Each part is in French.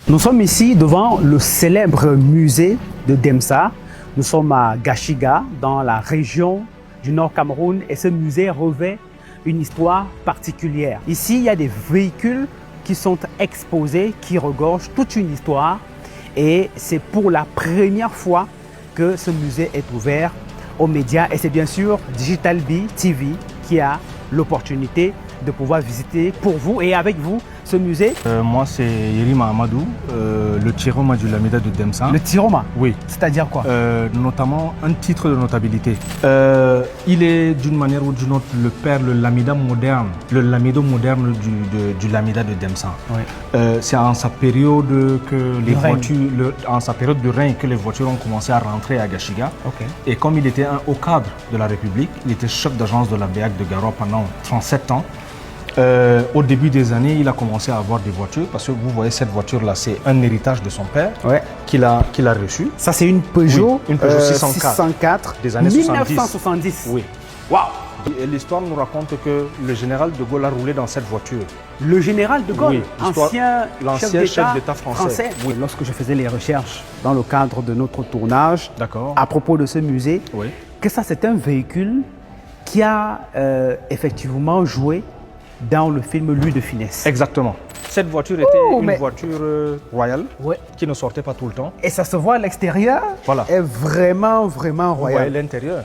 Nous sommes ici devant le célèbre musée de Demsa. Nous sommes à Gashiga, dans la région du Nord Cameroun, et ce musée revêt une histoire particulière. Ici, il y a des véhicules qui sont exposés, qui regorgent toute une histoire, et c'est pour la première fois que ce musée est ouvert aux médias, et c'est bien sûr Digital Bee TV qui a l'opportunité de pouvoir visiter pour vous et avec vous ce musée. Moi, c'est Yerima Amadou, le Tiroma du Lamida de Demsa. Le Tiroma? Oui. C'est-à-dire quoi? Notamment un titre de notabilité. Il est d'une manière ou d'une autre le père, le Lamida moderne, le Lamido moderne du Lamida de Demsa. Oui. C'est en sa période que les voitures, en sa période de règne que les voitures ont commencé à rentrer à Gashiga. Okay. Et comme il était un haut cadre de la République, il était chef d'agence de la BEAC de Garoua pendant 37 ans. Au début des années, il a commencé à avoir des voitures parce que vous voyez cette voiture-là, c'est un héritage de son père qu'il a reçu. Ça, c'est une Peugeot, oui, une Peugeot 604 des années 1970. Oui. Waouh! Et l'histoire nous raconte que le général de Gaulle a roulé dans cette voiture. Le général de Gaulle, oui, l'ancien chef d'État français. Oui. Lorsque je faisais les recherches dans le cadre de notre tournage, à propos de ce musée, que ça, c'est un véhicule qui a effectivement joué dans le film Louis de Funès. Exactement. Cette voiture était une voiture royale qui ne sortait pas tout le temps. Et ça se voit à l'extérieur, est vraiment, vraiment royal. Vous voyez l'intérieur.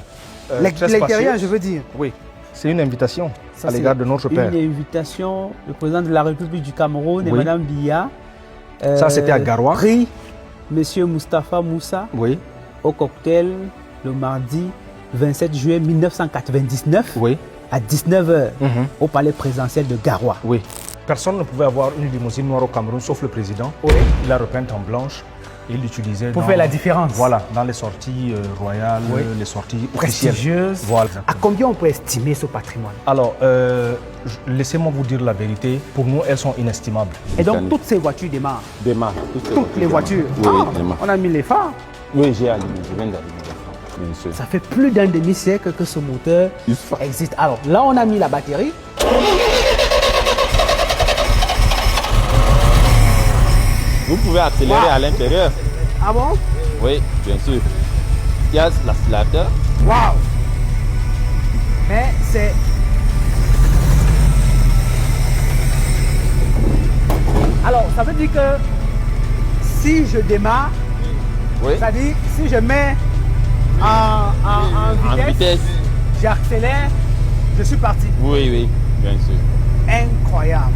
L'intérieur, je veux dire. Oui, c'est une invitation à l'égard de notre père. Une invitation, le président de la République du Cameroun et Madame Biya. Ça, c'était à Garoua. Pris Monsieur Moustapha Moussa au cocktail le mardi 27 juillet 1999. À 19h au palais présidentiel de Garoua. Oui. Personne ne pouvait avoir une limousine noire au Cameroun sauf le président. Il l'a repeinte en blanche. Il l'utilisait pour faire la différence. Voilà, dans les sorties royales, les sorties prestigieuses. Voilà. À combien on peut estimer ce patrimoine? Alors, laissez-moi vous dire la vérité. Pour nous, elles sont inestimables. Et donc, toutes ces voitures démarrent? Démarrent. Toutes les voitures? Oui, démarrent. On a mis les phares? Oui, j'ai allumé. Je viens d'allumer. Ça fait plus d'un demi-siècle que ce moteur existe. Alors là, on a mis la batterie. Vous pouvez accélérer à l'intérieur. Ah bon? Oui, bien sûr. Il y a l'accélérateur. Waouh! Mais c'est... Alors, ça veut dire que si je démarre, c'est-à-dire si je mets en vitesse, j'accélère, je suis parti. Oui, bien sûr. Incroyable.